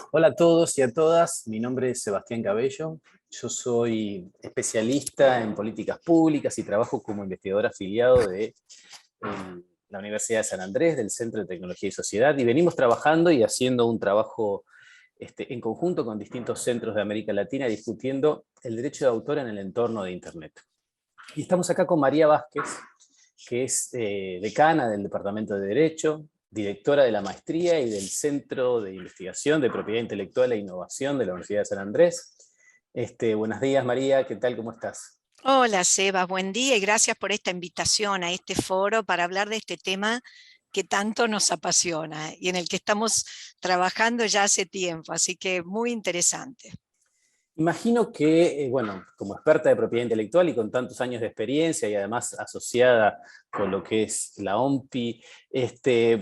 Hola a todos y a todas, mi nombre es Sebastián Cabello, yo soy especialista en políticas públicas y trabajo como investigador afiliado de la Universidad de San Andrés, del Centro de Tecnología y Sociedad, y venimos trabajando y haciendo un trabajo en conjunto con distintos centros de América Latina discutiendo el derecho de autor en el entorno de Internet. Y estamos acá con María Vázquez, que es decana del Departamento de Derecho, directora de la maestría y del Centro de Investigación de Propiedad Intelectual e Innovación de la Universidad de San Andrés. Buenos días, María, ¿qué tal? ¿Cómo estás? Hola, Seba, buen día y gracias por esta invitación a este foro para hablar de este tema que tanto nos apasiona y en el que estamos trabajando ya hace tiempo, así que muy interesante. Imagino que, bueno, como experta de propiedad intelectual y con tantos años de experiencia y además asociada con lo que es la OMPI,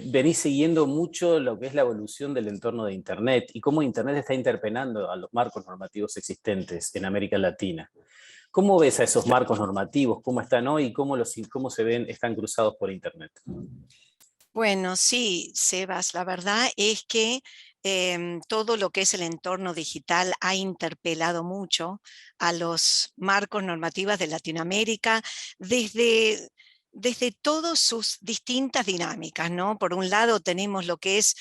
venís siguiendo mucho lo que es la evolución del entorno de Internet y cómo Internet está interpelando a los marcos normativos existentes en América Latina. ¿Cómo ves a esos marcos normativos? ¿Cómo están hoy? ¿Cómo se ven, están cruzados por Internet? Bueno, sí, Sebas, la verdad es que todo lo que es el entorno digital ha interpelado mucho a los marcos normativos de Latinoamérica desde todas sus distintas dinámicas, ¿no? Por un lado tenemos lo que es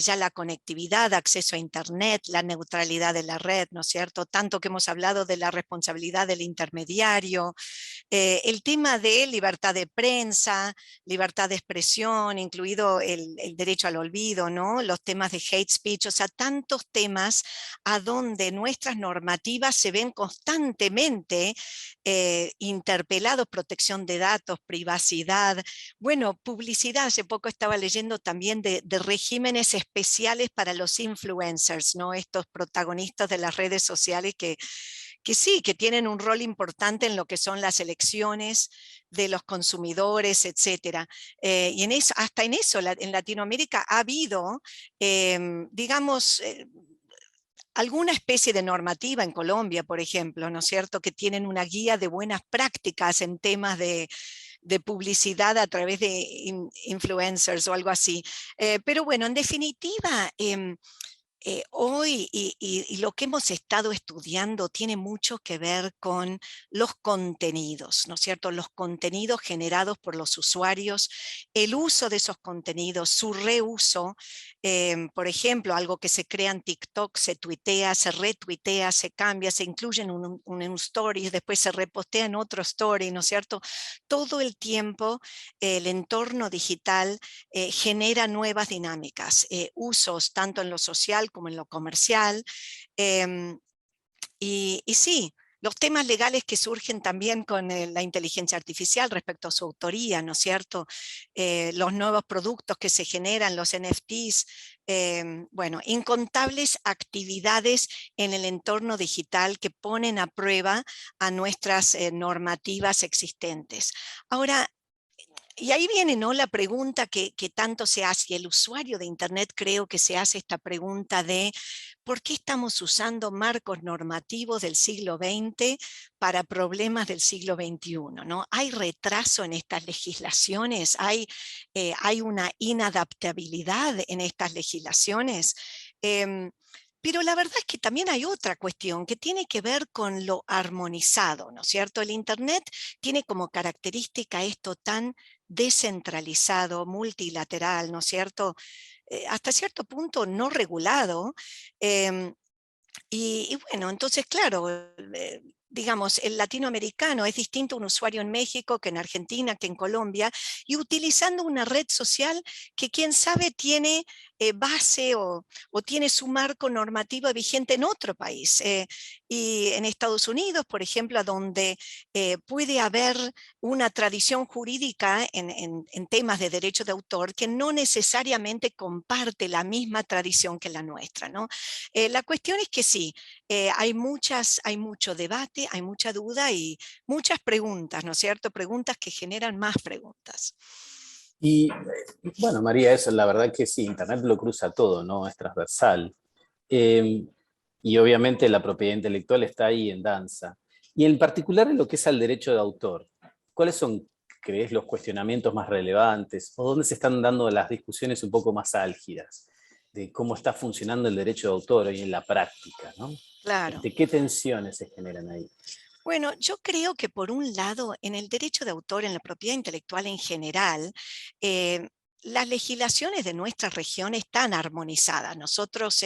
ya la conectividad, acceso a Internet, la neutralidad de la red, ¿no es cierto? Tanto que hemos hablado de la responsabilidad del intermediario, el tema de libertad de prensa, libertad de expresión, incluido el derecho al olvido, ¿no? Los temas de hate speech, o sea, tantos temas a donde nuestras normativas se ven constantemente interpelados, protección de datos, privacidad, bueno, publicidad. Hace poco estaba leyendo también de regímenes especiales para los influencers, ¿no? Estos protagonistas de las redes sociales que sí, que tienen un rol importante en lo que son las elecciones de los consumidores, etcétera. Y hasta en eso, en Latinoamérica ha habido, digamos, alguna especie de normativa en Colombia, por ejemplo, ¿no es cierto?, que tienen una guía de buenas prácticas en temas de publicidad a través de influencers o algo así. Pero bueno, en definitiva, hoy y lo que hemos estado estudiando tiene mucho que ver con los contenidos, ¿no es cierto? Los contenidos generados por los usuarios, el uso de esos contenidos, su reuso. Por ejemplo, algo que se crea en TikTok, se tuitea, se retuitea, se cambia, se incluye en un story, después se repostea en otro story, ¿no es cierto? Todo el tiempo el entorno digital genera nuevas dinámicas, usos tanto en lo social como en lo comercial. Eh, y sí, los temas legales que surgen también con la inteligencia artificial respecto a su autoría, ¿no es cierto? Los nuevos productos que se generan, los NFTs, bueno, incontables actividades en el entorno digital que ponen a prueba a nuestras normativas existentes. Ahora, y ahí viene, ¿no?, la pregunta que tanto se hace, y el usuario de Internet creo que se hace esta pregunta de ¿por qué estamos usando marcos normativos del siglo XX para problemas del siglo XXI? ¿No? ¿Hay retraso en estas legislaciones? ¿Hay una inadaptabilidad en estas legislaciones? Em, pero la verdad es que también hay otra cuestión que tiene que ver con lo armonizado, ¿no es cierto? El Internet tiene como característica esto tan descentralizado, multilateral, ¿no es cierto? Hasta cierto punto no regulado. em, y bueno, entonces, claro, digamos, el latinoamericano es distinto a un usuario en México que en Argentina, que en Colombia, y utilizando una red social que quién sabe tiene base o tiene su marco normativo vigente en otro país. Y en Estados Unidos, por ejemplo, donde puede haber una tradición jurídica en temas de derecho de autor que no necesariamente comparte la misma tradición que la nuestra, ¿no? La cuestión es que sí, hay mucho debate, hay mucha duda y muchas preguntas, ¿no es cierto? Preguntas que generan más preguntas. Y bueno, María, eso la verdad que sí, Internet lo cruza todo, ¿no? Es transversal. Eh, y obviamente la propiedad intelectual está ahí en danza. Y en particular en lo que es al derecho de autor, ¿cuáles son, crees, los cuestionamientos más relevantes o dónde se están dando las discusiones un poco más álgidas? de cómo está funcionando el derecho de autor hoy en la práctica, ¿no? Claro. ¿Qué tensiones se generan ahí? Bueno, yo creo que por un lado, en el derecho de autor, en la propiedad intelectual en general, eh, las legislaciones de nuestra región están armonizadas. Nosotros,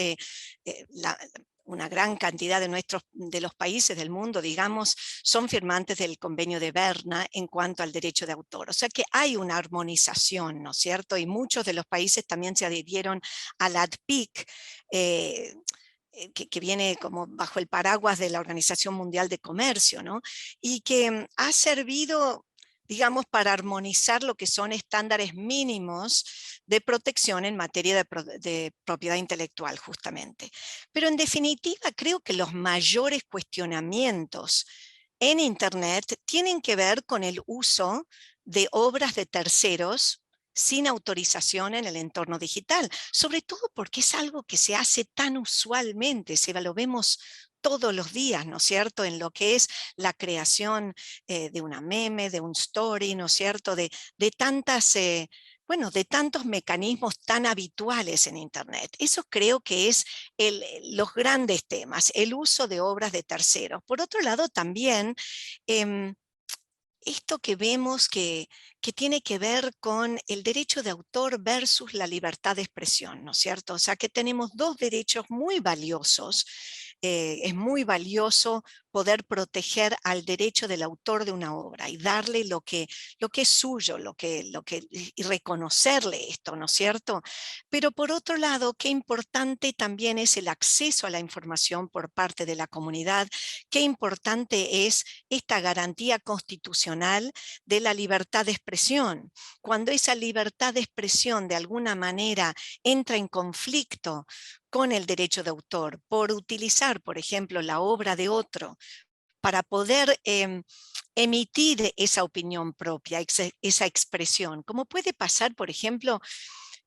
una gran cantidad de los países del mundo, digamos, son firmantes del convenio de Berna en cuanto al derecho de autor. O sea que hay una armonización, ¿no es cierto? Y muchos de los países también se adhirieron al ADPIC, que viene como bajo el paraguas de la Organización Mundial de Comercio, ¿no? Y que ha servido, digamos, para armonizar lo que son estándares mínimos de protección en materia de propiedad intelectual, justamente. Pero en definitiva, creo que los mayores cuestionamientos en Internet tienen que ver con el uso de obras de terceros sin autorización en el entorno digital, sobre todo porque es algo que se hace tan usualmente, lo vemos todos los días, ¿no es cierto?, en lo que es la creación de una meme, de un story, ¿no es cierto?, de tantas... bueno, de tantos mecanismos tan habituales en Internet. Eso creo que es los grandes temas, el uso de obras de terceros. Por otro lado, también em, esto que vemos que tiene que ver con el derecho de autor versus la libertad de expresión, ¿no es cierto? O sea que tenemos dos derechos muy valiosos. Es muy valioso poder proteger al derecho del autor de una obra y darle lo que es suyo, y reconocerle esto, ¿no es cierto? Pero por otro lado, qué importante también es el acceso a la información por parte de la comunidad, qué importante es esta garantía constitucional de la libertad de expresión. Cuando esa libertad de expresión de alguna manera entra en conflicto con el derecho de autor por utilizar, por ejemplo, la obra de otro para poder emitir esa opinión propia, esa expresión, como puede pasar, por ejemplo,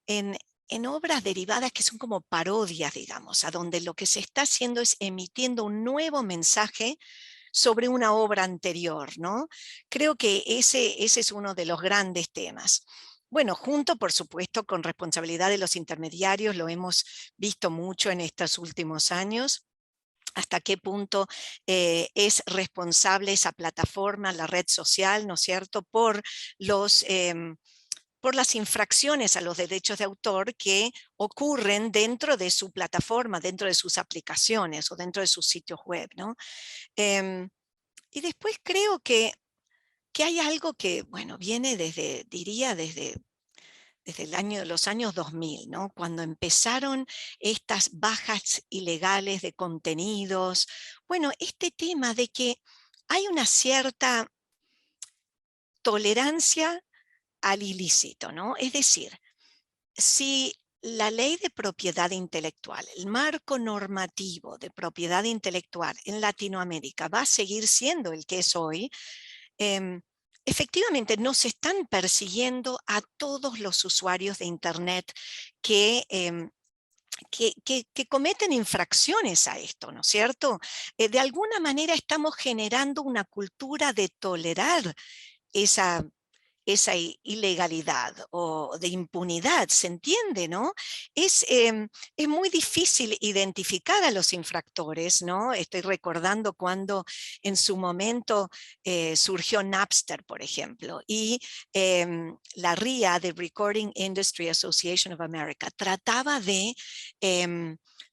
en, en obras derivadas que son como parodias, digamos, a donde lo que se está haciendo es emitiendo un nuevo mensaje sobre una obra anterior, ¿no? Creo que ese es uno de los grandes temas. Bueno, junto, por supuesto, con responsabilidad de los intermediarios, lo hemos visto mucho en estos últimos años, hasta qué punto es responsable esa plataforma, la red social, ¿no es cierto?, por las infracciones a los derechos de autor que ocurren dentro de su plataforma, dentro de sus aplicaciones o dentro de sus sitios web, ¿no? Em, y después creo que hay algo que, bueno, viene diría, desde los años 2000, ¿no? Cuando empezaron estas bajas ilegales de contenidos. Bueno, este tema de que hay una cierta tolerancia al ilícito, ¿no? Es decir, si la ley de propiedad intelectual, el marco normativo de propiedad intelectual en Latinoamérica va a seguir siendo el que es hoy, em, efectivamente no se están persiguiendo a todos los usuarios de Internet que, que cometen infracciones a esto, ¿no es cierto? De alguna manera estamos generando una cultura de tolerar esa ilegalidad o de impunidad, ¿se entiende, no? Es muy difícil identificar a los infractores, ¿no? Estoy recordando cuando en su momento surgió Napster, por ejemplo, y la RIA, the Recording Industry Association of America, trataba de,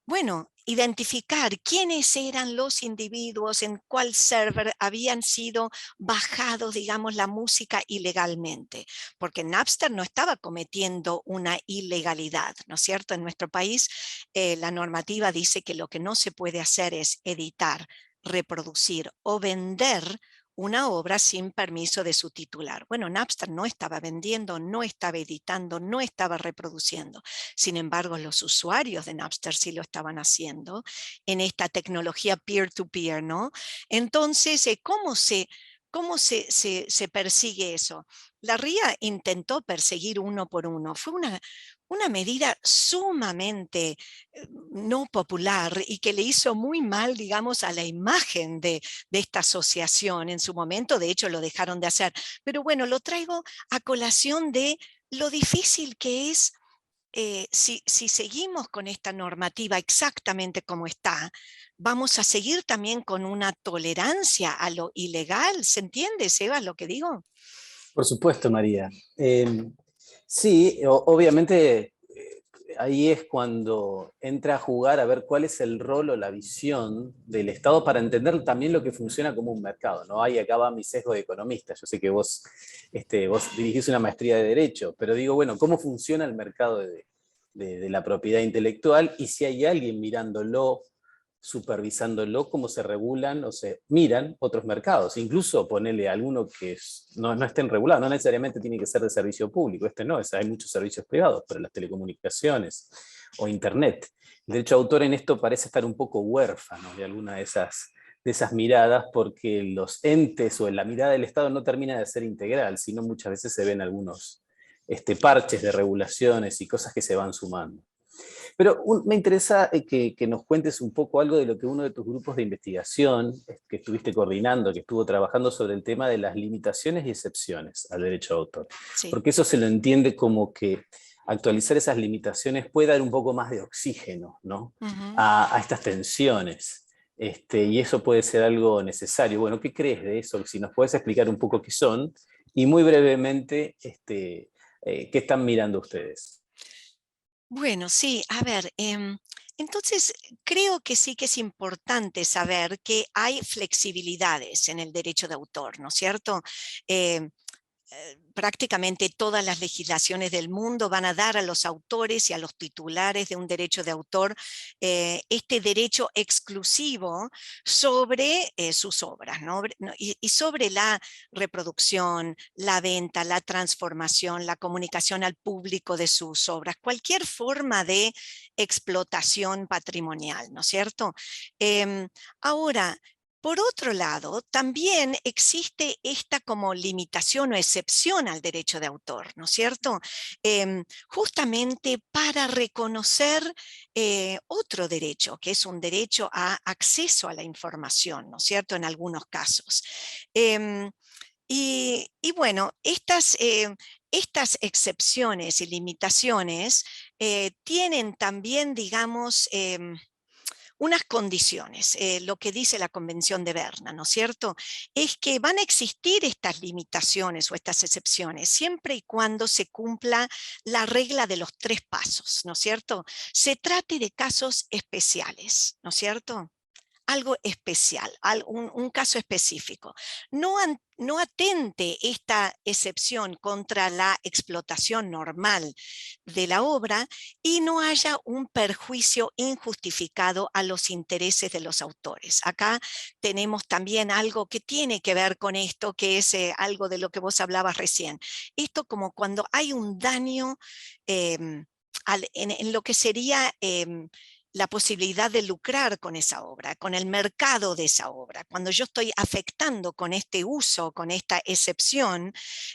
bueno, identificar quiénes eran los individuos, en cuál server habían sido bajados, digamos, la música ilegalmente, porque Napster no estaba cometiendo una ilegalidad, ¿no es cierto? En nuestro país la normativa dice que lo que no se puede hacer es editar, reproducir o vender una obra sin permiso de su titular. Bueno, Napster no estaba vendiendo, no estaba editando, no estaba reproduciendo. Sin embargo, los usuarios de Napster sí lo estaban haciendo en esta tecnología peer-to-peer, ¿no? Entonces, ¿cómo se persigue eso? La RIA intentó perseguir uno por uno. Fue una medida sumamente no popular y que le hizo muy mal, digamos, a la imagen de esta asociación en su momento. De hecho, lo dejaron de hacer. Pero bueno, lo traigo a colación de lo difícil que es si seguimos con esta normativa exactamente como está, vamos a seguir también con una tolerancia a lo ilegal. ¿Se entiende, Seba, lo que digo? Por supuesto, María. Sí, obviamente ahí es cuando entra a jugar a ver cuál es el rol o la visión del Estado para entender también lo que funciona como un mercado, ¿no? Ahí acá va mi sesgo de economista. Yo sé que vos dirigís una maestría de Derecho, pero digo, bueno, ¿cómo funciona el mercado de la propiedad intelectual? Y si hay alguien mirándolo, supervisándolo, cómo se regulan o se miran otros mercados. Incluso ponerle a alguno que no estén regulados, no necesariamente tiene que ser de servicio público, no, hay muchos servicios privados, pero las telecomunicaciones o Internet. El derecho de autor en esto parece estar un poco huérfano de alguna de esas miradas, porque los entes o la mirada del Estado no termina de ser integral, sino muchas veces se ven algunos parches de regulaciones y cosas que se van sumando. Pero me interesa que nos cuentes un poco algo de lo que uno de tus grupos de investigación que estuviste coordinando, que estuvo trabajando sobre el tema de las limitaciones y excepciones al derecho de autor. Sí. Porque eso se lo entiende como que actualizar esas limitaciones puede dar un poco más de oxígeno, ¿no? Ujú. A estas tensiones. Y eso puede ser algo necesario. Bueno, ¿qué crees de eso? Si nos puedes explicar un poco qué son y muy brevemente qué están mirando ustedes. Bueno, sí, a ver, entonces creo que sí que es importante saber que hay flexibilidades en el derecho de autor, ¿no es cierto? Em, Prácticamente todas las legislaciones del mundo van a dar a los autores y a los titulares de un derecho de autor este derecho exclusivo sobre sus obras, ¿no? Y sobre la reproducción, la venta, la transformación, la comunicación al público de sus obras, cualquier forma de explotación patrimonial, ¿no es cierto? Ahora, por otro lado, también existe esta como limitación o excepción al derecho de autor, ¿no es cierto? Justamente para reconocer otro derecho, que es un derecho a acceso a la información, ¿no es cierto? En algunos casos. Em, y bueno, estas excepciones y limitaciones tienen también, digamos, unas condiciones, lo que dice la Convención de Berna, ¿no es cierto? Es que van a existir estas limitaciones o estas excepciones siempre y cuando se cumpla la regla de los 3 pasos, ¿no es cierto? Se trate de casos especiales, ¿no es cierto? Algo especial, un caso específico. No atente esta excepción contra la explotación normal de la obra y no haya un perjuicio injustificado a los intereses de los autores. Acá tenemos también algo que tiene que ver con esto, que es algo de lo que vos hablabas recién. Esto como cuando hay un daño eh, en lo que sería la posibilidad de lucrar con esa obra, con el mercado de esa obra. Cuando yo estoy afectando con este uso, con esta excepción,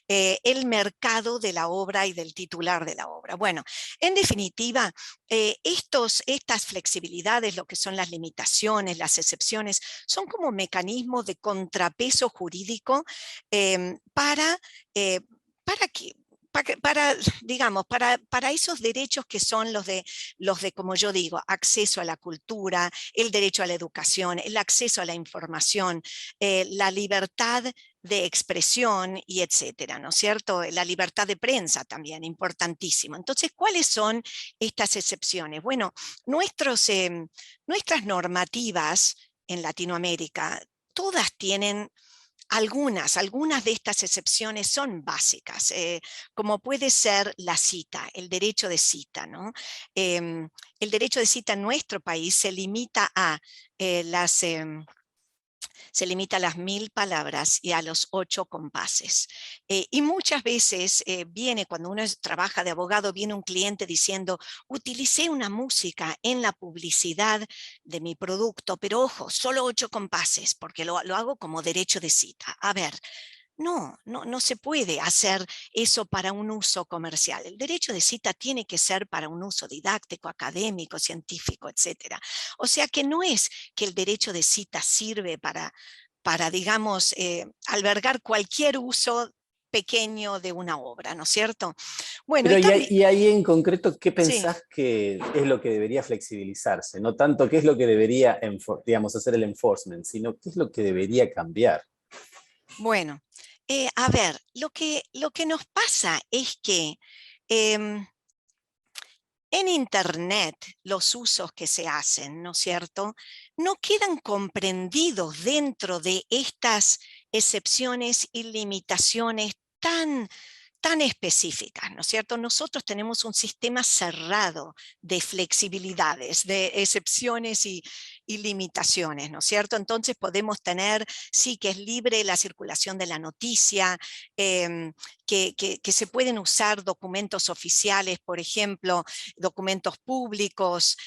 el mercado de la obra y del titular de la obra. Bueno, en definitiva, estas flexibilidades, lo que son las limitaciones, las excepciones, son como mecanismos de contrapeso jurídico para... ¿Para qué? Digamos, para esos derechos que son los de, como yo digo, acceso a la cultura, el derecho a la educación, el acceso a la información, la libertad de expresión y etcétera, ¿no es cierto? La libertad de prensa también, importantísimo. Entonces, ¿cuáles son estas excepciones? Bueno, nuestras normativas en Latinoamérica, todas tienen algunas de estas excepciones son básicas, como puede ser la cita, el derecho de cita, ¿no? El derecho de cita en nuestro país eh, las, eh, se limita a las 1000 palabras y a los 8 compases. Y muchas veces cuando uno trabaja de abogado, viene un cliente diciendo, utilicé una música en la publicidad de mi producto, pero ojo, solo 8 compases, porque lo hago como derecho de cita. A ver, no se puede hacer eso para un uso comercial. El derecho de cita tiene que ser para un uso didáctico, académico, científico, etcétera. O sea que no es que el derecho de cita sirve para digamos, albergar cualquier uso pequeño de una obra, ¿no es cierto? Bueno, Pero y también, y ahí en concreto, ¿qué sí, pensás que es lo que debería flexibilizarse? No tanto qué es lo que debería, digamos, hacer el enforcement, sino qué es lo que debería cambiar. bueno, a ver, lo que nos pasa es que em, en Internet, los usos que se hacen, ¿no es cierto?, no quedan comprendidos dentro de estas excepciones y limitaciones tan específicas, ¿no es cierto? Nosotros tenemos un sistema cerrado de flexibilidades, de excepciones y limitaciones, ¿no es cierto? Entonces podemos tener, sí, que es libre la circulación de la noticia, eh, que se pueden usar documentos oficiales, por ejemplo, documentos públicos,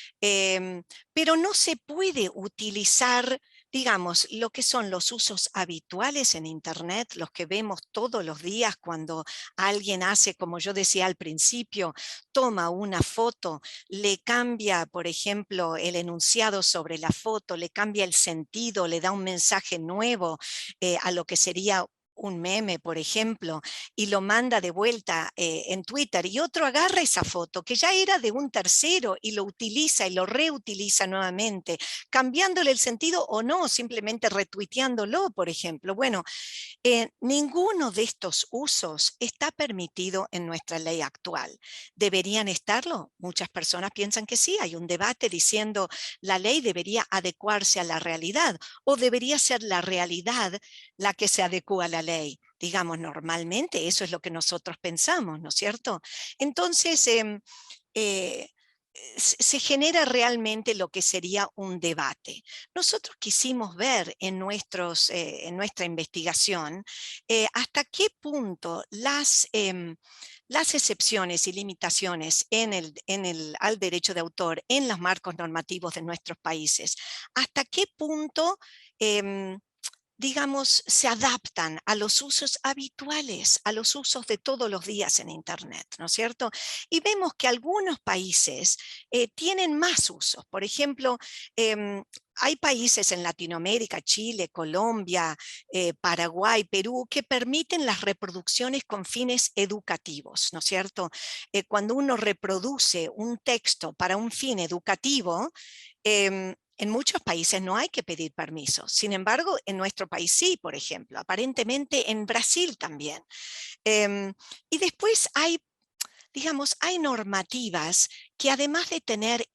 pero no se puede utilizar, digamos, lo que son los usos habituales en Internet, los que vemos todos los días cuando alguien hace, como yo decía al principio, toma una foto, le cambia, por ejemplo, el enunciado sobre la foto, le cambia el sentido, le da un mensaje nuevo a lo que sería un meme, por ejemplo, y lo manda de vuelta en Twitter, y otro agarra esa foto que ya era de un tercero y lo utiliza y lo reutiliza nuevamente, cambiándole el sentido o no, simplemente retuiteándolo, por ejemplo. Bueno, ninguno de estos usos está permitido en nuestra ley actual. ¿Deberían estarlo? Muchas personas piensan que sí. Hay un debate diciendo la ley debería adecuarse a la realidad o debería ser la realidad la que se adecua a la ley. Digamos, normalmente eso es lo que nosotros pensamos, ¿no es cierto? Entonces, eh, se genera realmente lo que sería un debate. Nosotros quisimos ver en nuestra investigación hasta qué punto las excepciones y limitaciones al derecho de autor en los marcos normativos de nuestros países, hasta qué punto digamos, se adaptan a los usos habituales, a los usos de todos los días en Internet, ¿no es cierto? Y vemos que algunos países tienen más usos. Por ejemplo, hay países en Latinoamérica, Chile, Colombia, Paraguay, Perú, que permiten las reproducciones con fines educativos, ¿no es cierto? Cuando uno reproduce un texto para un fin educativo, en muchos países no hay que pedir permiso. Sin embargo, en nuestro país sí, por ejemplo. Aparentemente en Brasil también. Eh, y después hay, digamos, hay normativas que además de tener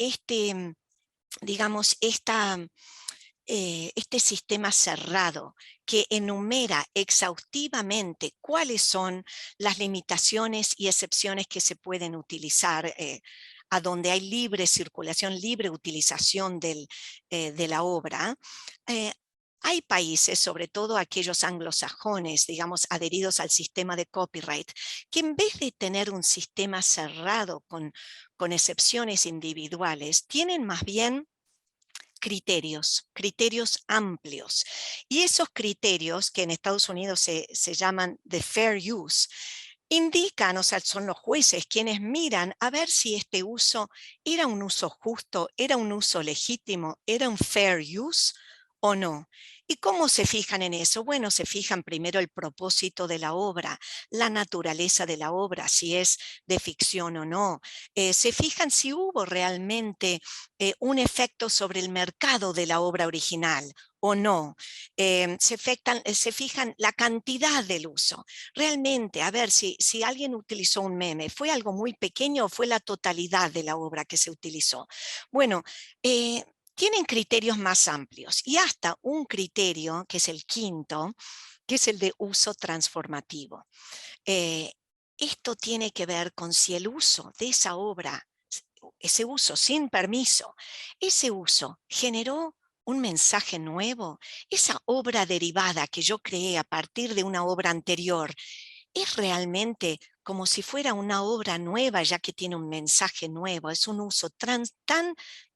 digamos, este sistema cerrado que enumera exhaustivamente cuáles son las limitaciones y excepciones que se pueden utilizar a donde hay libre circulación, libre utilización de la obra. eh, hay países, sobre todo aquellos anglosajones, digamos, adheridos al sistema de copyright, que en vez de tener un sistema cerrado con excepciones individuales, tienen más bien criterios amplios. Y esos criterios, que en Estados Unidos se llaman de fair use, indican, o sea, son los jueces quienes miran a ver si este uso era un uso justo, era un uso legítimo, era un fair use o no. ¿Y cómo se fijan en eso? Bueno, se fijan primero el propósito de la obra, la naturaleza de la obra, si es de ficción o no. Se fijan si hubo realmente un efecto sobre el mercado de la obra original o no. Se fijan la cantidad del uso. Realmente, a ver, si alguien utilizó un meme, ¿fue algo muy pequeño o fue la totalidad de la obra que se utilizó? Bueno, tienen criterios más amplios y hasta un criterio, que es el quinto, que es el de uso transformativo. Eh, Esto tiene que ver con si el uso de esa obra, ese uso sin permiso, ese uso generó un mensaje nuevo, esa obra derivada que yo creé a partir de una obra anterior, es realmente como si fuera una obra nueva, ya que tiene un mensaje nuevo. Es un uso tan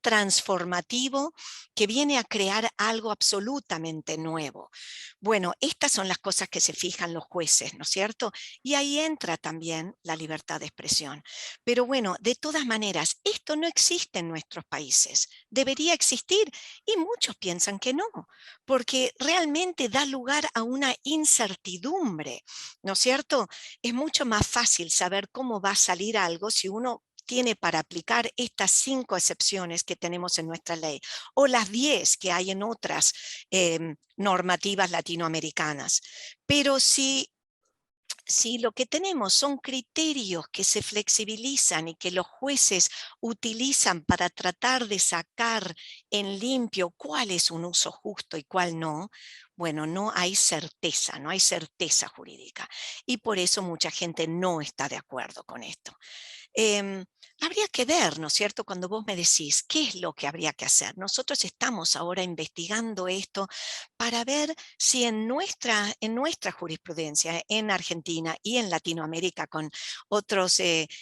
transformativo que viene a crear algo absolutamente nuevo. Bueno, estas son las cosas que se fijan los jueces, ¿no es cierto? Y ahí entra también la libertad de expresión. Pero bueno, de todas maneras, esto no existe en nuestros países. Debería existir y muchos piensan que no, porque realmente da lugar a una incertidumbre, ¿no es cierto? Es mucho más fácil saber cómo va a salir algo si uno tiene para aplicar estas 5 excepciones que tenemos en nuestra ley, o las 10 que hay en otras normativas latinoamericanas. Pero si lo que tenemos son criterios que se flexibilizan y que los jueces utilizan para tratar de sacar en limpio cuál es un uso justo y cuál no, bueno, no hay certeza jurídica. Y por eso mucha gente no está de acuerdo con esto. Habría que ver, ¿no es cierto?, cuando vos me decís qué es lo que habría que hacer. Nosotros estamos ahora investigando esto para ver si en nuestra jurisprudencia en Argentina y en Latinoamérica con otros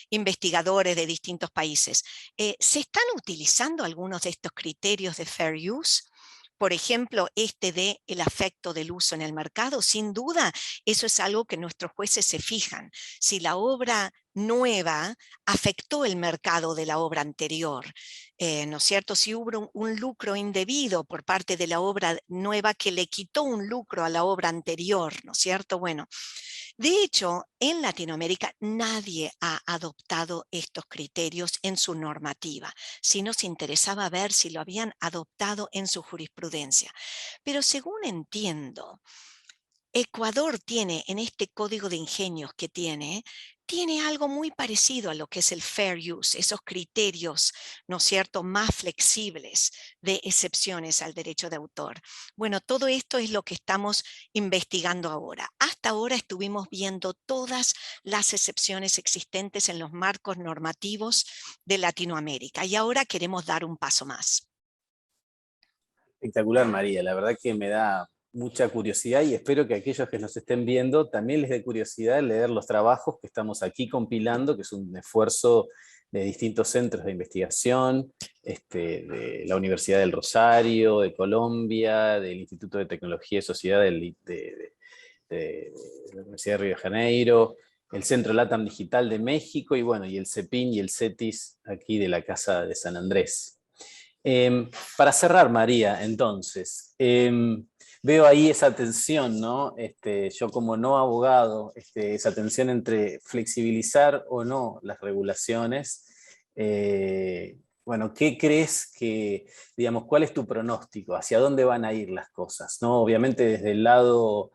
investigadores de distintos países, ¿se están utilizando algunos de estos criterios de fair use? Por ejemplo, de el afecto del uso en el mercado, sin duda, eso es algo que nuestros jueces se fijan. Si la obra nueva afectó el mercado de la obra anterior, ¿no es cierto? Si hubo un lucro indebido por parte de la obra nueva que le quitó un lucro a la obra anterior, ¿no es cierto? Bueno, de hecho, en Latinoamérica nadie ha adoptado estos criterios en su normativa. Si nos interesaba ver si lo habían adoptado en su jurisprudencia. Pero según entiendo, Ecuador tiene en este código de ingenios que tiene algo muy parecido a lo que es el fair use, esos criterios, ¿no es cierto?, más flexibles de excepciones al derecho de autor. Bueno, todo esto es lo que estamos investigando ahora. Hasta ahora estuvimos viendo todas las excepciones existentes en los marcos normativos de Latinoamérica y ahora queremos dar un paso más. Espectacular, María. La verdad que me da mucha curiosidad y espero que aquellos que nos estén viendo también les dé curiosidad leer los trabajos que estamos aquí compilando, que es un esfuerzo de distintos centros de investigación, de la Universidad del Rosario, de Colombia, del Instituto de Tecnología y Sociedad de la Universidad de Río de Janeiro, el Centro LATAM Digital de México y bueno, y el CEPIN y el CETIS aquí de la Casa de San Andrés. Para cerrar, María, entonces, veo ahí esa tensión, ¿no? Yo como no abogado, esa tensión entre flexibilizar o no las regulaciones. Bueno, ¿qué crees que, digamos, cuál es tu pronóstico? ¿Hacia dónde van a ir las cosas? ¿No? Obviamente desde el lado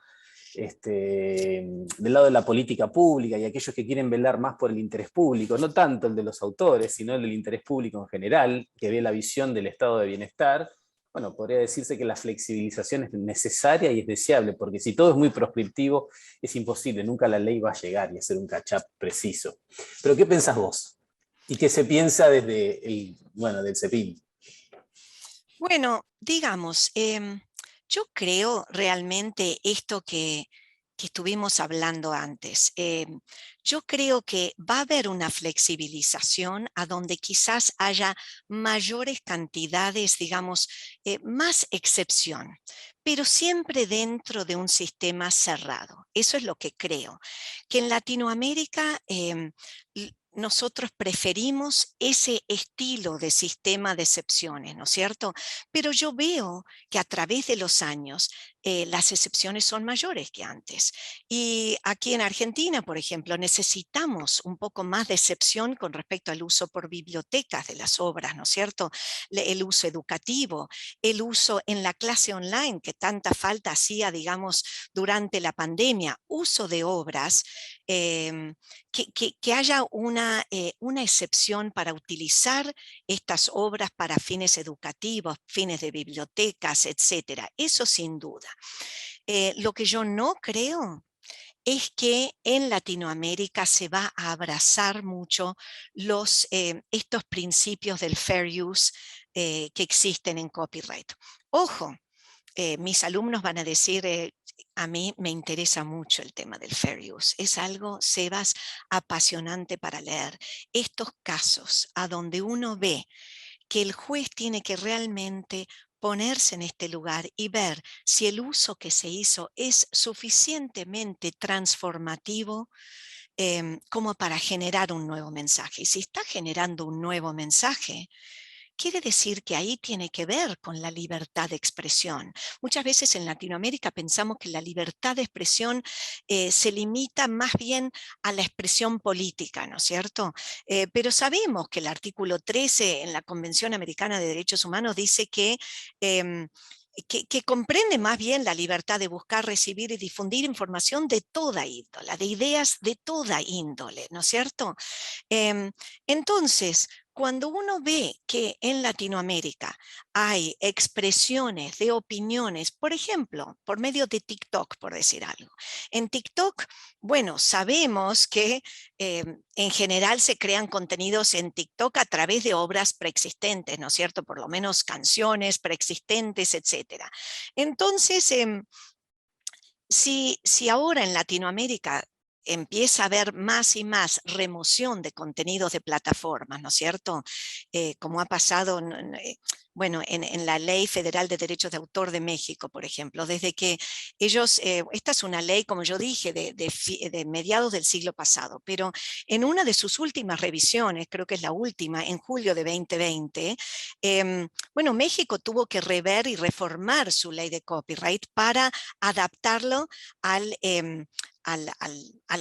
del lado de la política pública y aquellos que quieren velar más por el interés público, no tanto el de los autores, sino el del interés público en general, que ve la visión del estado de bienestar. Bueno, podría decirse que la flexibilización es necesaria y es deseable, porque si todo es muy proscriptivo, es imposible, nunca la ley va a llegar y hacer un catch-up preciso. Pero ¿qué pensás vos? ¿Y qué se piensa desde del CEPIN? Bueno, digamos, yo creo realmente esto que estuvimos hablando antes. Yo creo que va a haber una flexibilización a donde quizás haya mayores cantidades, digamos, más excepción, pero siempre dentro de un sistema cerrado. Eso es lo que creo. Que en Latinoamérica nosotros preferimos ese estilo de sistema de excepciones, ¿no es cierto? Pero yo veo que a través de los años las excepciones son mayores que antes. Y aquí en Argentina, por ejemplo, necesitamos un poco más de excepción con respecto al uso por bibliotecas de las obras, ¿no es cierto? El uso educativo, el uso en la clase online, que tanta falta hacía, digamos, durante la pandemia, uso de obras, que haya una excepción para utilizar estas obras para fines educativos, fines de bibliotecas, etcétera. Eso sin duda. Lo que yo no creo es que en Latinoamérica se va a abrazar mucho estos principios del fair use que existen en copyright. Ojo, mis alumnos van a decir, a mí me interesa mucho el tema del fair use. Es algo, Sebas, apasionante para leer. Estos casos a donde uno ve que el juez tiene que realmente ponerse en este lugar y ver si el uso que se hizo es suficientemente transformativo como para generar un nuevo mensaje. Y si está generando un nuevo mensaje, quiere decir que ahí tiene que ver con la libertad de expresión. Muchas veces en Latinoamérica pensamos que la libertad de expresión se limita más bien a la expresión política, ¿no es cierto? Pero sabemos que el artículo 13 en la Convención Americana de Derechos Humanos dice em, que comprende más bien la libertad de buscar, recibir y difundir información de toda índole, de ideas de toda índole, ¿no es cierto? Em, entonces, cuando uno ve que en Latinoamérica hay expresiones de opiniones, por ejemplo, por medio de TikTok, por decir algo. En TikTok, bueno, sabemos que en general se crean contenidos en TikTok a través de obras preexistentes, ¿no es cierto? Por lo menos canciones preexistentes, etcétera. Entonces, si ahora en Latinoamérica empieza a haber más y más remoción de contenidos de plataformas, ¿no es cierto? Como ha pasado, bueno, en la Ley Federal de Derechos de Autor de México, por ejemplo, desde que ellos, esta es una ley, como yo dije, de mediados del siglo pasado, pero en una de sus últimas revisiones, creo que es la última, en julio de 2020, bueno, México tuvo que rever y reformar su ley de copyright para adaptarlo al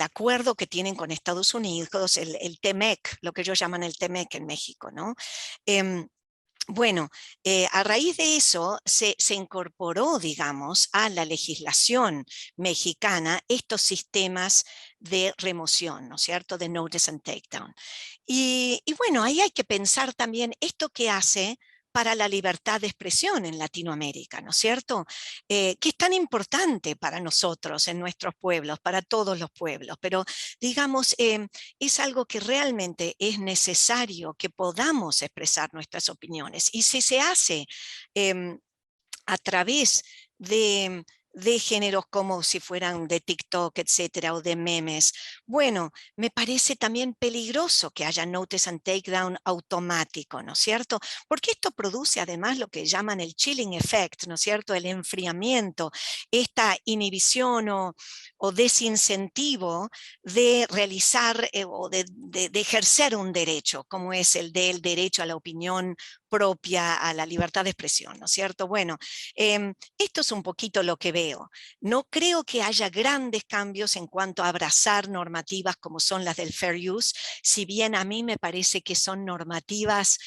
acuerdo que tienen con Estados Unidos, el TEMEC, lo que ellos llaman el TEMEC en México, ¿no? Bueno, a raíz de eso se incorporó, digamos, a la legislación mexicana estos sistemas de remoción, ¿no es cierto?, de notice and takedown. Y bueno, ahí hay que pensar también esto que hace para la libertad de expresión en Latinoamérica, ¿no es cierto? Que es tan importante para nosotros en nuestros pueblos, para todos los pueblos, pero digamos, es algo que realmente es necesario que podamos expresar nuestras opiniones. Y si se hace a través de géneros como si fueran de TikTok, etcétera, o de memes. Bueno, me parece también peligroso que haya notice and takedown automático, ¿no es cierto? Porque esto produce además lo que llaman el chilling effect, ¿no es cierto? El enfriamiento, esta inhibición o desincentivo de realizar o de ejercer un derecho, como es el del derecho a la opinión propia, a la libertad de expresión, ¿no es cierto? Bueno, esto es un poquito lo que veo. No creo que haya grandes cambios en cuanto a abrazar normativas como son las del Fair Use, si bien a mí me parece que son normativas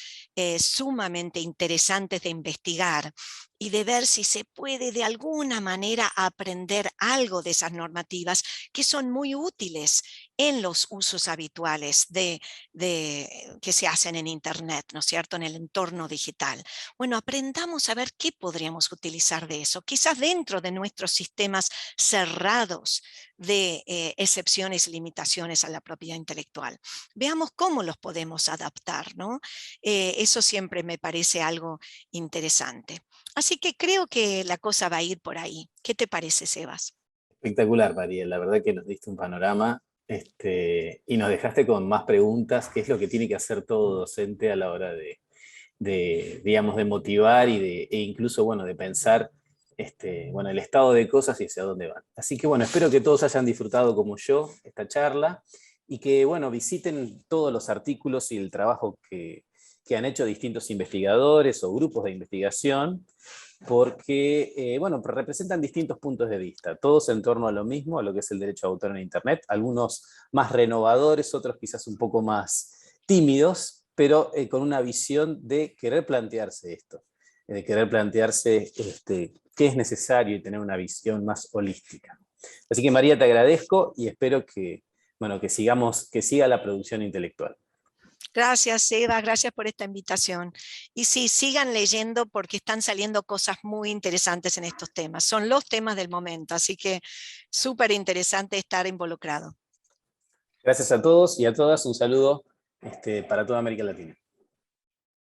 sumamente interesantes de investigar y de ver si se puede de alguna manera aprender algo de esas normativas que son muy útiles en los usos habituales que se hacen en Internet, ¿no es cierto?, en el entorno digital. Bueno, aprendamos a ver qué podríamos utilizar de eso, quizás dentro de nuestros sistemas cerrados de excepciones y limitaciones a la propiedad intelectual. Veamos cómo los podemos adaptar, ¿no? Eso siempre me parece algo interesante. Así que creo que la cosa va a ir por ahí. ¿Qué te parece, Sebas? Espectacular, María. La verdad que nos diste un panorama y nos dejaste con más preguntas, qué es lo que tiene que hacer todo docente a la hora digamos, de motivar e incluso, bueno, de pensar bueno, el estado de cosas y hacia dónde van. Así que, bueno, espero que todos hayan disfrutado como yo esta charla y que, bueno, visiten todos los artículos y el trabajo que han hecho distintos investigadores o grupos de investigación, porque, bueno, representan distintos puntos de vista, todos en torno a lo mismo, a lo que es el derecho de autor en Internet, algunos más renovadores, otros quizás un poco más tímidos, pero con una visión de querer plantearse esto, de querer plantearse qué es necesario y tener una visión más holística. Así que María, te agradezco y espero que, bueno, que siga la producción intelectual. Gracias, Eva, gracias por esta invitación. Y sí, sigan leyendo porque están saliendo cosas muy interesantes en estos temas. Son los temas del momento, así que súper interesante estar involucrado. Gracias a todos y a todas, un saludo para toda América Latina.